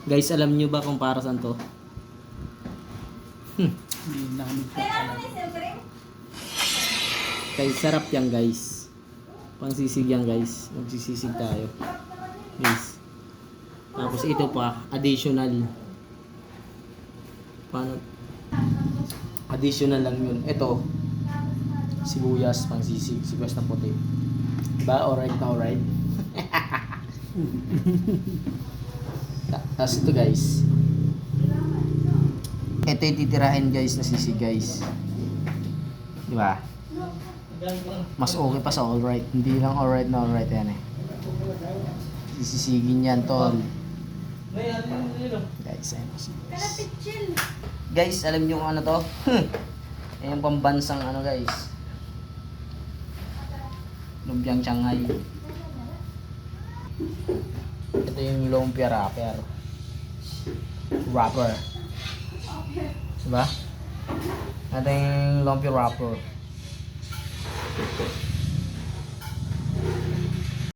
Guys, alam nyo ba kung para saan to? Hindi namin pa alam. Guys, sarap yan guys. Pangsisig yan guys. Magsisisig tayo. Guys. Tapos ito pa, additional. Paano? Additional lang yun. Ito, sibuyas, pangsisig. Sibuyas na puti. Diba? Alright na alright. Tapos ito guys. Ito yung titirahin guys na sisig guys. Diba? Mas okay pa sa alright. Hindi lang alright na alright yan eh. Sisisigin yan tol. Guys, ayun po sibuyas. Guys, alam niyo kung ano to? Yung pambansang ano guys. Lumpiang Shanghai. Ito yung lumpia wrapper. Wrapper. Diba? Ito yung lumpia wrapper.